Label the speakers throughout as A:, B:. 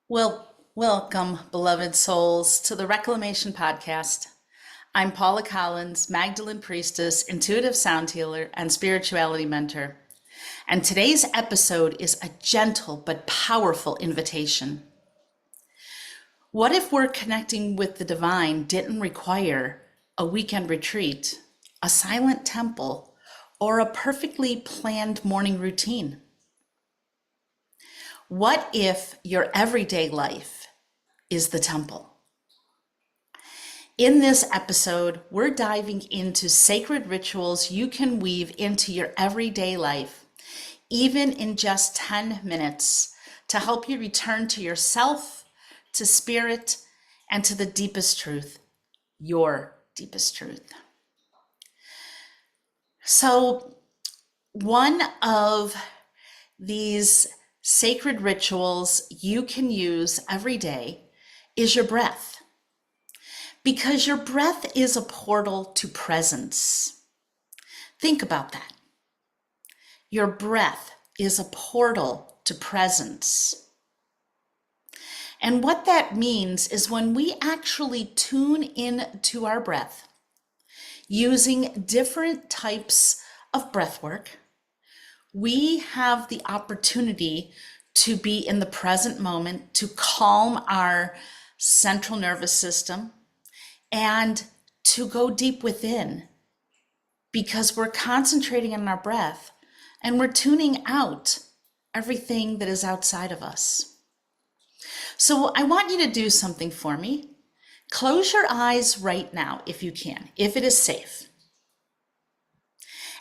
A: Well, welcome, beloved souls, to the Reclamation Podcast. I'm Paula Collins, Magdalene Priestess, intuitive sound healer, and spirituality mentor. And today's episode is a gentle but powerful invitation. What if we're connecting with the divine didn't require a weekend retreat, a silent temple, or a perfectly planned morning routine? What if your everyday life is the temple? In this episode, we're diving into sacred rituals you can weave into your everyday life, even in just 10 minutes, to help you return to yourself, to spirit, and to the deepest truth, your deepest truth. So, one of these sacred rituals you can use every day is your breath. Because your breath is a portal to presence. Think about that. Your breath is a portal to presence. And what that means is when we actually tune in to our breath, using different types of breath work, we have the opportunity to be in the present moment, to calm our central nervous system, and to go deep within, because we're concentrating on our breath and we're tuning out everything that is outside of us. So I want you to do something for me. Close your eyes right now if you can, if it is safe.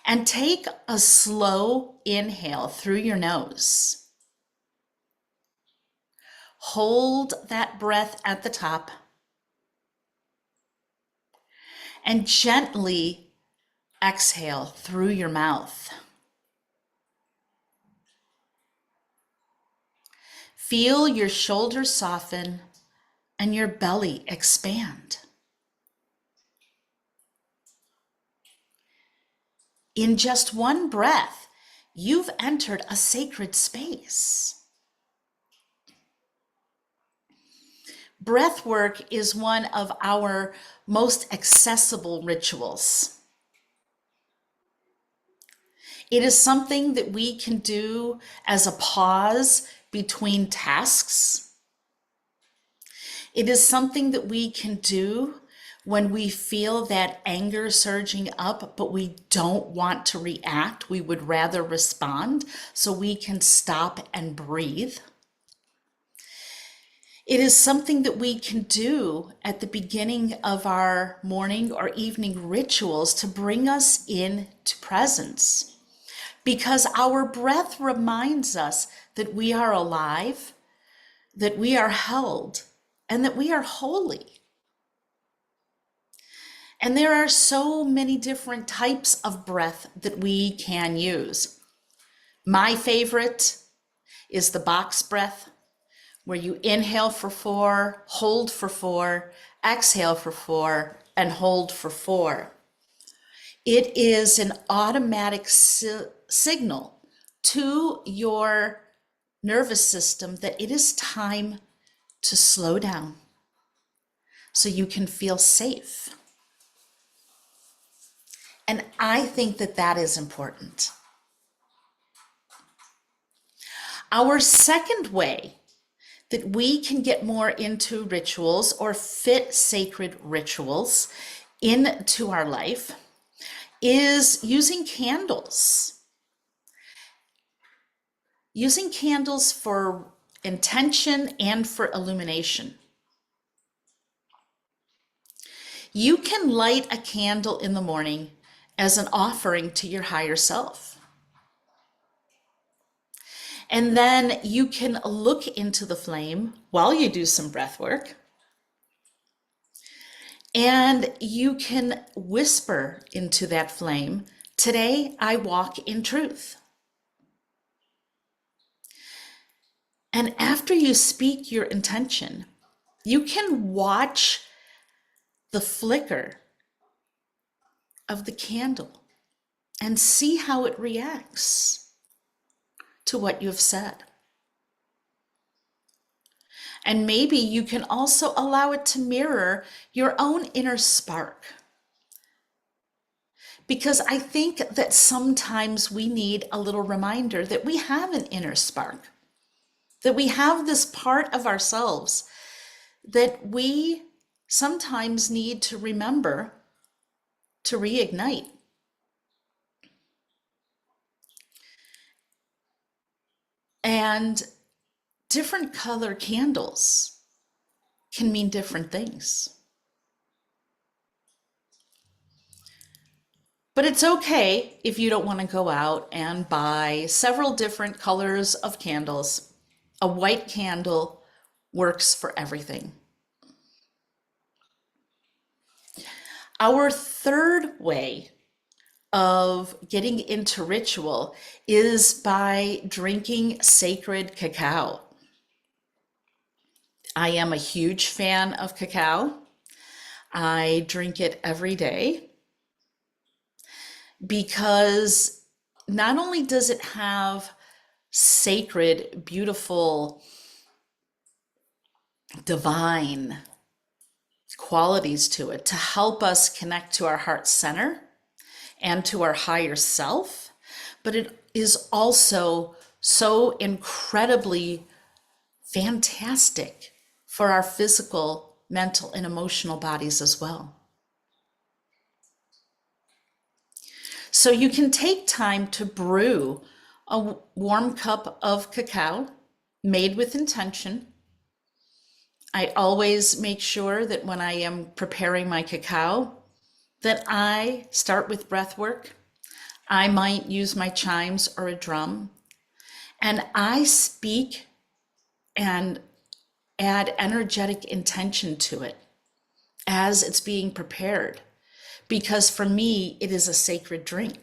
A: And take a slow inhale through your nose. Hold that breath at the top. And gently exhale through your mouth. Feel your shoulders soften and your belly expand. In just one breath, you've entered a sacred space. Breathwork is one of our most accessible rituals. It is something that we can do as a pause between tasks. It is something that we can do when we feel that anger surging up, but we don't want to react. We would rather respond, so we can stop and breathe. It is something that we can do at the beginning of our morning or evening rituals to bring us into presence, because our breath reminds us that we are alive, that we are held, and that we are holy. And there are so many different types of breath that we can use. My favorite is the box breath, where you inhale for 4, hold for 4, exhale for 4, and hold for 4. It is an automatic signal to your nervous system that it is time to slow down so you can feel safe. And I think that that is important. Our second way that we can get more into rituals or fit sacred rituals into our life is using candles. Using candles for intention and for illumination. You can light a candle in the morning as an offering to your higher self. And then you can look into the flame while you do some breath work. And you can whisper into that flame, "Today I walk in truth." And after you speak your intention, you can watch the flicker of the candle and see how it reacts to what you've said. And maybe you can also allow it to mirror your own inner spark. Because I think that sometimes we need a little reminder that we have an inner spark, that we have this part of ourselves that we sometimes need to remember to reignite. And different color candles can mean different things. But it's okay if you don't want to go out and buy several different colors of candles. A white candle works for everything. Our third way of getting into ritual is by drinking sacred cacao. I am a huge fan of cacao. I drink it every day because not only does it have sacred, beautiful, divine qualities to it to help us connect to our heart center and to our higher self, but it is also so incredibly fantastic for our physical, mental, and emotional bodies as well. So you can take time to brew a warm cup of cacao made with intention. I always make sure that when I am preparing my cacao, that I start with breath work. I might use my chimes or a drum, and I speak and add energetic intention to it as it's being prepared, because for me, it is a sacred drink.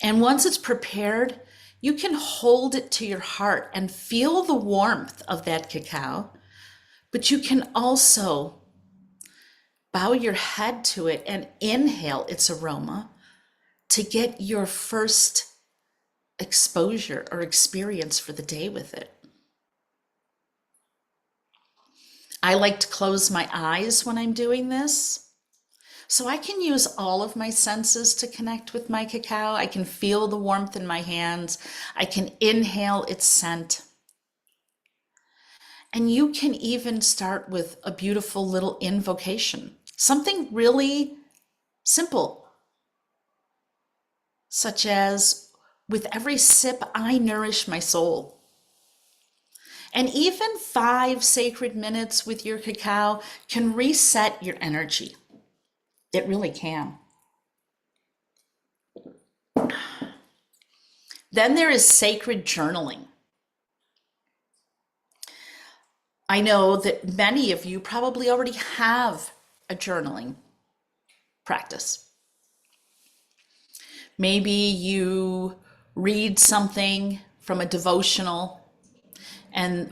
A: And once it's prepared, you can hold it to your heart and feel the warmth of that cacao, but you can also bow your head to it and inhale its aroma to get your first exposure or experience for the day with it. I like to close my eyes when I'm doing this, so I can use all of my senses to connect with my cacao. I can feel the warmth in my hands. I can inhale its scent. And you can even start with a beautiful little invocation, something really simple, such as, with every sip, I nourish my soul. And even 5 sacred minutes with your cacao can reset your energy. It really can. Then there is sacred journaling. I know that many of you probably already have a journaling practice. Maybe you read something from a devotional,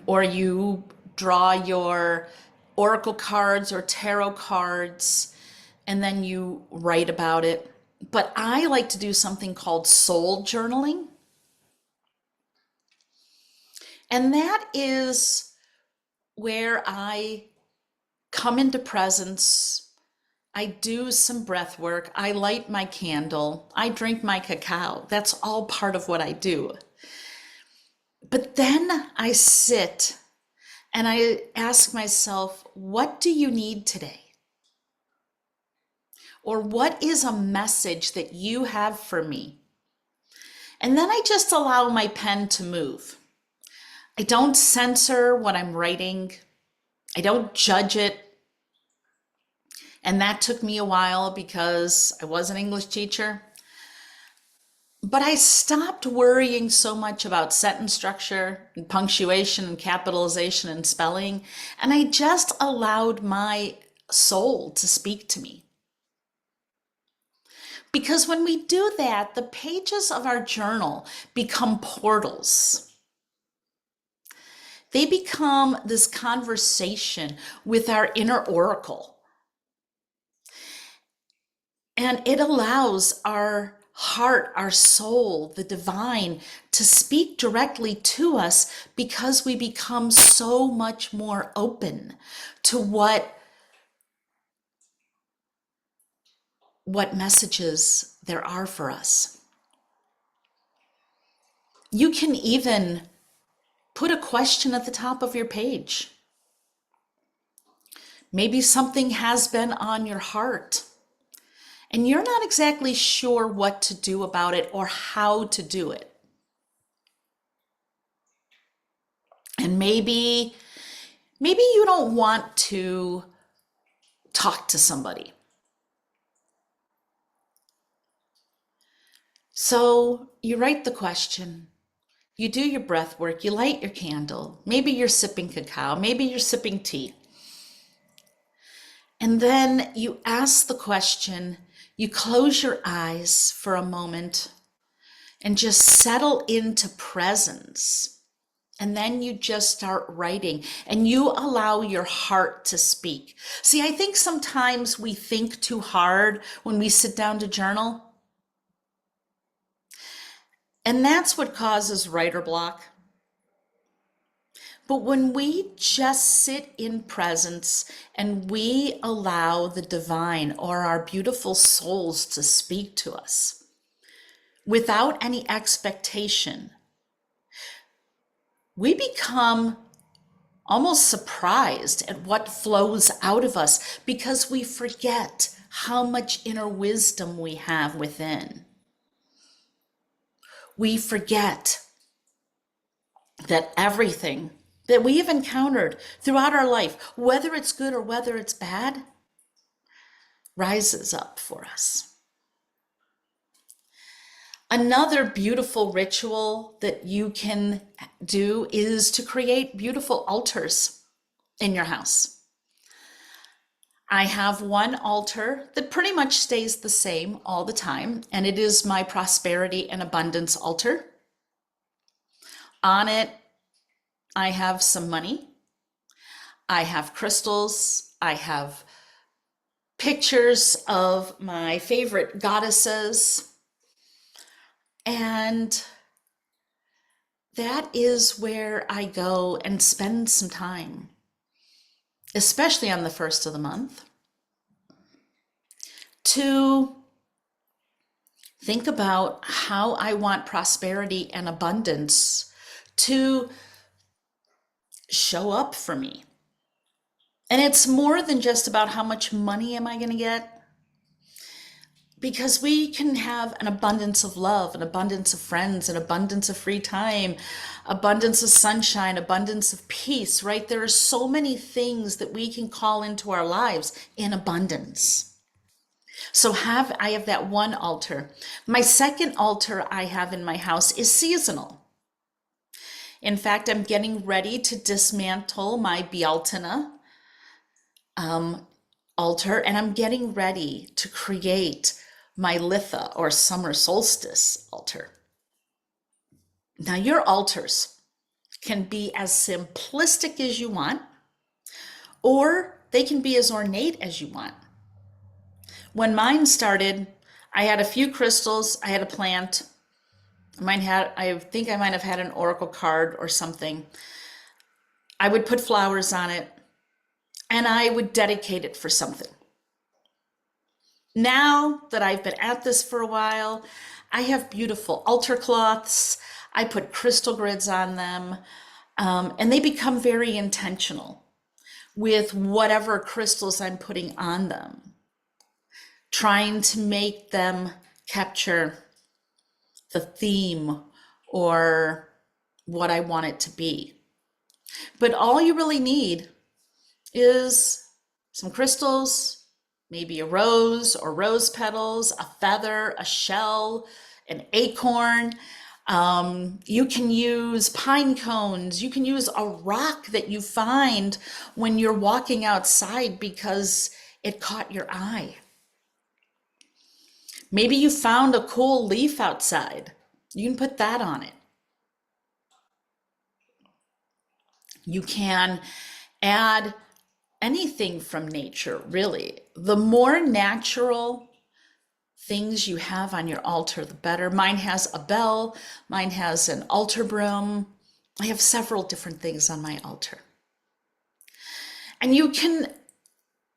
A: or you draw your oracle cards or tarot cards, and then you write about it. But I like to do something called soul journaling. And that is where I come into presence. I do some breath work. I light my candle. I drink my cacao. That's all part of what I do. But then I sit and I ask myself, what do you need today? Or what is a message that you have for me? And then I just allow my pen to move. I don't censor what I'm writing. I don't judge it. And that took me a while because I was an English teacher. But I stopped worrying so much about sentence structure and punctuation and capitalization and spelling, and I just allowed my soul to speak to me. Because when we do that, the pages of our journal become portals. They become this conversation with our inner oracle. And it allows our heart, our soul, the divine, to speak directly to us because we become so much more open to what messages there are for us. You can even put a question at the top of your page. Maybe something has been on your heart and you're not exactly sure what to do about it or how to do it. And maybe you don't want to talk to somebody. So you write the question, you do your breath work, you light your candle, maybe you're sipping cacao, maybe you're sipping tea. And then you ask the question, you close your eyes for a moment and just settle into presence. And then you just start writing and you allow your heart to speak. See, I think sometimes we think too hard when we sit down to journal. And that's what causes writer block. But when we just sit in presence and we allow the divine or our beautiful souls to speak to us without any expectation, we become almost surprised at what flows out of us because we forget how much inner wisdom we have within. We forget that everything that we have encountered throughout our life, whether it's good or whether it's bad, rises up for us. Another beautiful ritual that you can do is to create beautiful altars in your house. I have one altar that pretty much stays the same all the time, and it is my prosperity and abundance altar. On it, I have some money. I have crystals. I have pictures of my favorite goddesses. And that is where I go and spend some time, especially on the first of the month, to think about how I want prosperity and abundance to show up for me. And it's more than just about how much money am I going to get, because we can have an abundance of love, an abundance of friends, an abundance of free time, abundance of sunshine, abundance of peace, right? There are so many things that we can call into our lives in abundance. So I have that one altar. My second altar I have in my house is seasonal. In fact, I'm getting ready to dismantle my Bealtaina altar, and I'm getting ready to create my Litha or summer solstice altar. Now, your altars can be as simplistic as you want, or they can be as ornate as you want. When mine started, I had a few crystals, I had a plant, I think I might have had an oracle card or something. I would put flowers on it and I would dedicate it for something. Now that I've been at this for a while, I have beautiful altar cloths. I put crystal grids on them, and they become very intentional with whatever crystals I'm putting on them, trying to make them capture the theme or what I want it to be. But all you really need is some crystals, maybe a rose or rose petals, a feather, a shell, an acorn. You can use pine cones. You can use a rock that you find when you're walking outside because it caught your eye. Maybe you found a cool leaf outside. You can put that on it. You can add anything from nature, really. The more natural things you have on your altar, the better. Mine has a bell, mine has an altar broom. I have several different things on my altar. And you can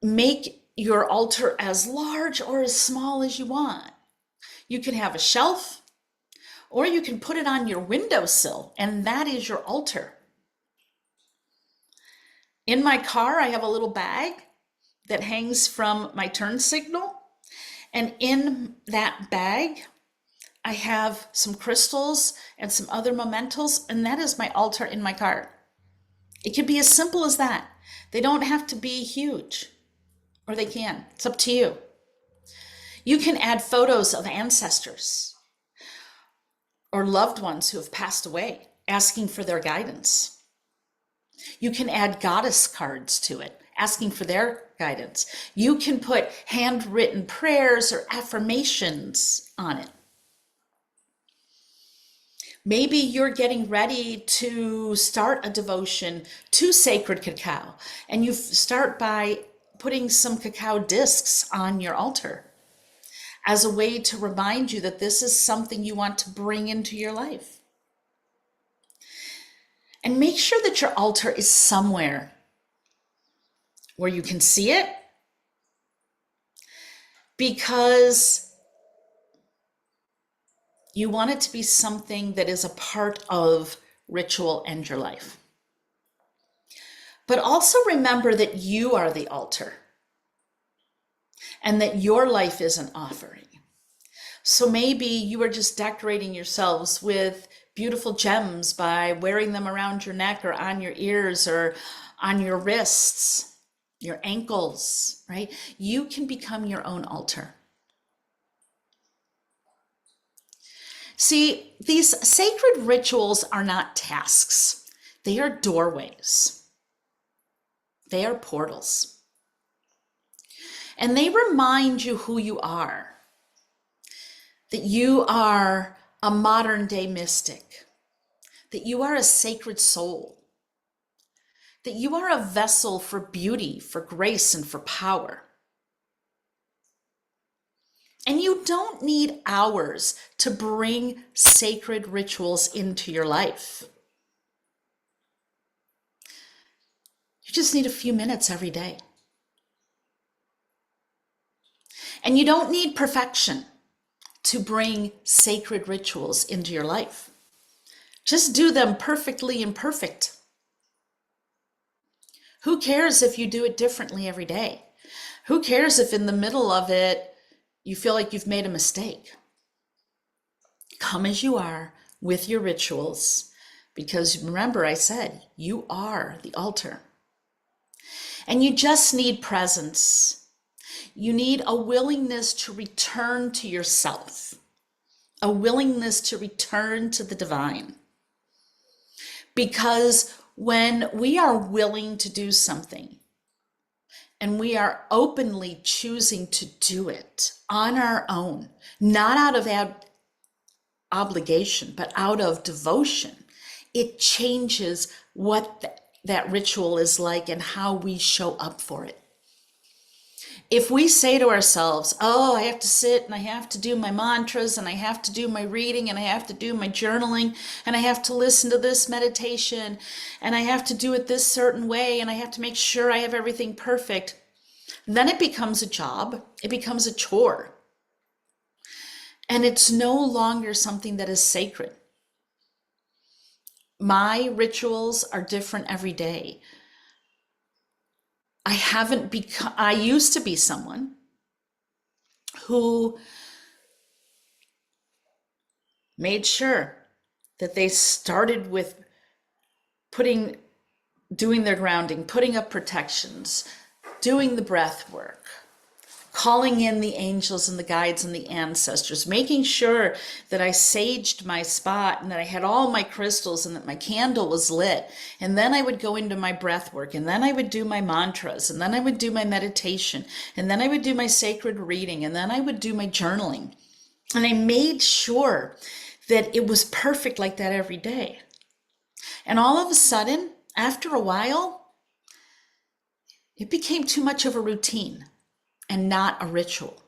A: make your altar as large or as small as you want. You can have a shelf, or you can put it on your windowsill, and that is your altar. In my car, I have a little bag that hangs from my turn signal. And in that bag, I have some crystals and some other mementos, and that is my altar in my car. It can be as simple as that. They don't have to be huge, or they can. It's up to you. You can add photos of ancestors or loved ones who have passed away, asking for their guidance. You can add goddess cards to it, asking for their guidance. You can put handwritten prayers or affirmations on it. Maybe you're getting ready to start a devotion to sacred cacao, and you start by putting some cacao discs on your altar as a way to remind you that this is something you want to bring into your life. And make sure that your altar is somewhere where you can see it, because you want it to be something that is a part of ritual and your life. But also remember that you are the altar and that your life is an offering. So maybe you are just decorating yourselves with beautiful gems by wearing them around your neck or on your ears or on your wrists, your ankles, right? You can become your own altar. See, these sacred rituals are not tasks. They are doorways. They are portals. And they remind you who you are. That you are a modern day mystic. That you are a sacred soul. That you are a vessel for beauty, for grace, and for power. And you don't need hours to bring sacred rituals into your life. You just need a few minutes every day. And you don't need perfection to bring sacred rituals into your life. Just do them perfectly imperfect. Who cares if you do it differently every day? Who cares if in the middle of it, you feel like you've made a mistake? Come as you are with your rituals, because remember I said, you are the altar. And you just need presence. You need a willingness to return to yourself, a willingness to return to the divine. Because when we are willing to do something, and we are openly choosing to do it on our own, not out of obligation, but out of devotion, it changes what that ritual is like and how we show up for it. If we say to ourselves, oh, I have to sit and I have to do my mantras and I have to do my reading and I have to do my journaling and I have to listen to this meditation and I have to do it this certain way and I have to make sure I have everything perfect, then it becomes a job. It becomes a chore. And it's no longer something that is sacred. My rituals are different every day. I used to be someone who made sure that they started with doing their grounding, putting up protections, doing the breath work, calling in the angels and the guides and the ancestors, making sure that I saged my spot and that I had all my crystals and that my candle was lit. And then I would go into my breath work, and then I would do my mantras, and then I would do my meditation, and then I would do my sacred reading, and then I would do my journaling. And I made sure that it was perfect like that every day. And all of a sudden, after a while, it became too much of a routine and not a ritual.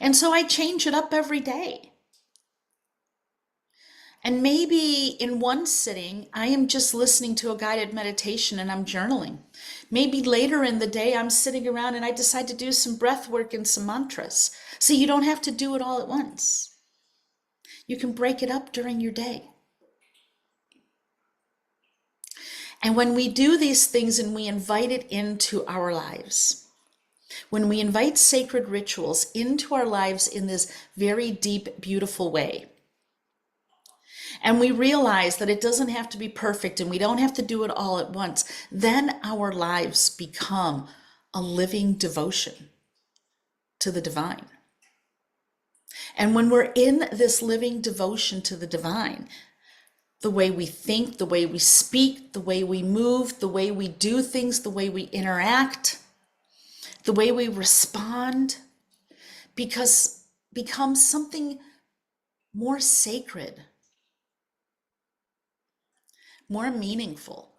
A: And so I change it up every day. And maybe in one sitting, I am just listening to a guided meditation and I'm journaling. Maybe later in the day, I'm sitting around and I decide to do some breath work and some mantras. So you don't have to do it all at once. You can break it up during your day. And when we do these things and we invite it into our lives, when we invite sacred rituals into our lives in this very deep, beautiful way, and we realize that it doesn't have to be perfect and we don't have to do it all at once, then our lives become a living devotion to the divine. And when we're in this living devotion to the divine, the way we think, the way we speak, the way we move, the way we do things, the way we interact, the way we respond, becomes something more sacred, more meaningful,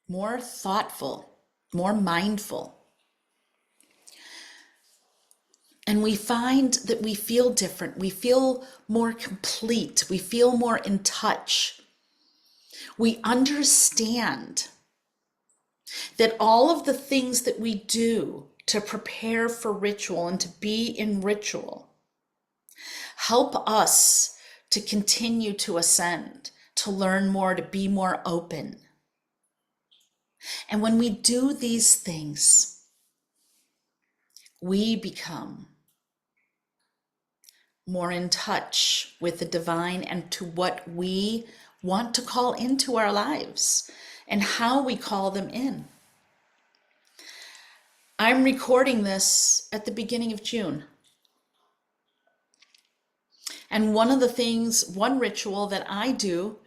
A: more thoughtful, more mindful. And we find that we feel different. We feel more complete. We feel more in touch. We understand that all of the things that we do to prepare for ritual and to be in ritual help us to continue to ascend, to learn more, to be more open. And when we do these things, we become more in touch with the divine and to what we want to call into our lives and how we call them in. I'm recording this at the beginning of June. And one ritual that I do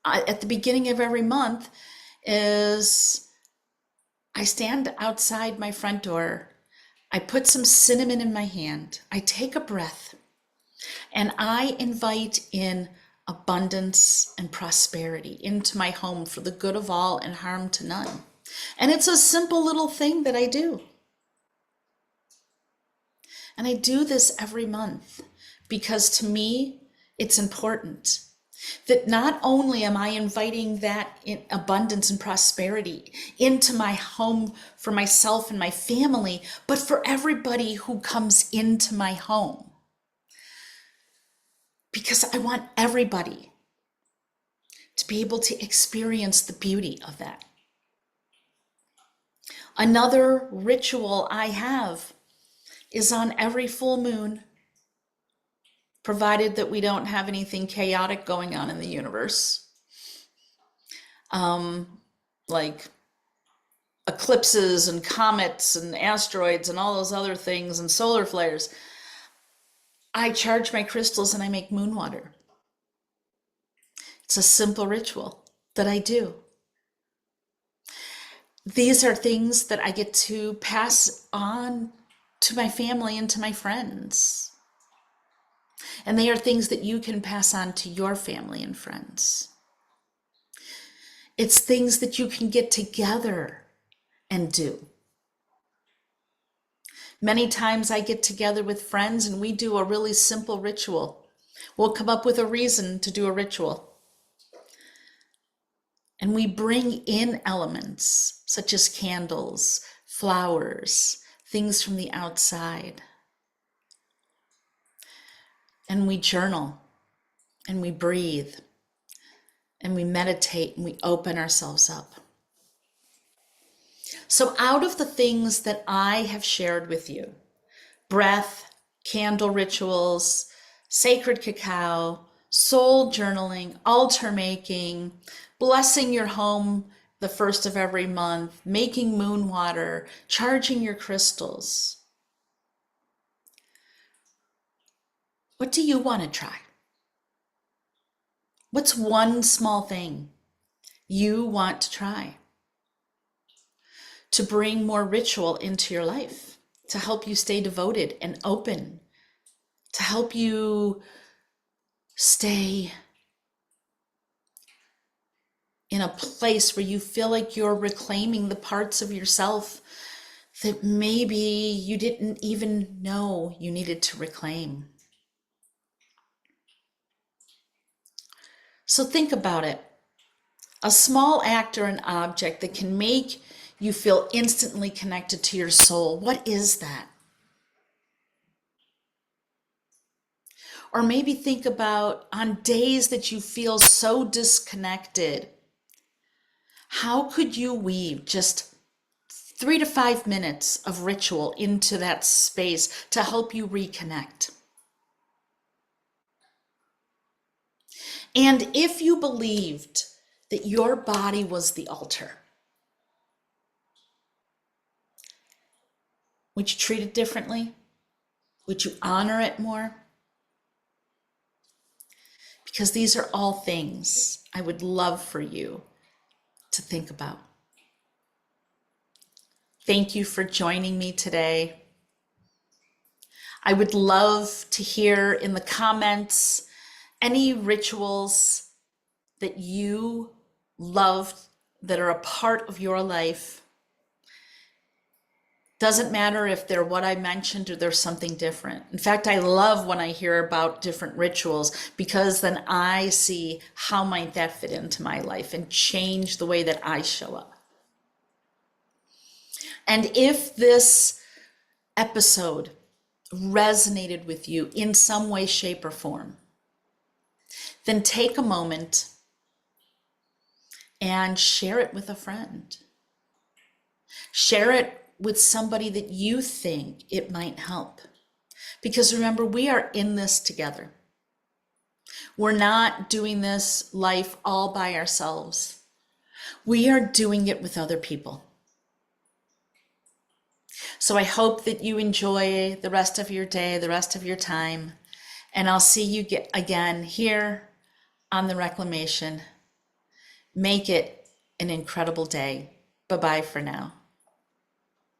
A: at the beginning of every month is I stand outside my front door. I put some cinnamon in my hand. I take a breath. And I invite in abundance and prosperity into my home for the good of all and harm to none. And it's a simple little thing that I do. And I do this every month because to me, it's important that not only am I inviting that in abundance and prosperity into my home for myself and my family, but for everybody who comes into my home. Because I want everybody to be able to experience the beauty of that. Another ritual I have is on every full moon, provided that we don't have anything chaotic going on in the universe, like eclipses and comets and asteroids and all those other things and solar flares. I charge my crystals and I make moon water. It's a simple ritual that I do. These are things that I get to pass on to my family and to my friends. And they are things that you can pass on to your family and friends. It's things that you can get together and do. Many times I get together with friends and we do a really simple ritual. We'll come up with a reason to do a ritual. And we bring in elements such as candles, flowers, things from the outside. And we journal and we breathe and we meditate and we open ourselves up. So out of the things that I have shared with you, breath, candle rituals, sacred cacao, soul journaling, altar making, blessing your home the first of every month, making moon water, charging your crystals. What do you want to try? What's one small thing you want to try to bring more ritual into your life, to help you stay devoted and open, to help you stay in a place where you feel like you're reclaiming the parts of yourself that maybe you didn't even know you needed to reclaim. So think about it. A small act or an object that can make you feel instantly connected to your soul. What is that? Or maybe think about on days that you feel so disconnected, how could you weave just 3 to 5 minutes of ritual into that space to help you reconnect? And if you believed that your body was the altar, would you treat it differently? Would you honor it more? Because these are all things I would love for you to think about. Thank you for joining me today. I would love to hear in the comments any rituals that you love that are a part of your life. Doesn't matter if they're what I mentioned or there's something different. In fact, I love when I hear about different rituals because then I see how might that fit into my life and change the way that I show up. And if this episode resonated with you in some way, shape, or form, then take a moment and share it with a friend. Share it with somebody that you think it might help. Because remember, we are in this together. We're not doing this life all by ourselves. We are doing it with other people. So I hope that you enjoy the rest of your day, the rest of your time, and I'll see you again here on the Reclamation. Make it an incredible day. Bye-bye for now.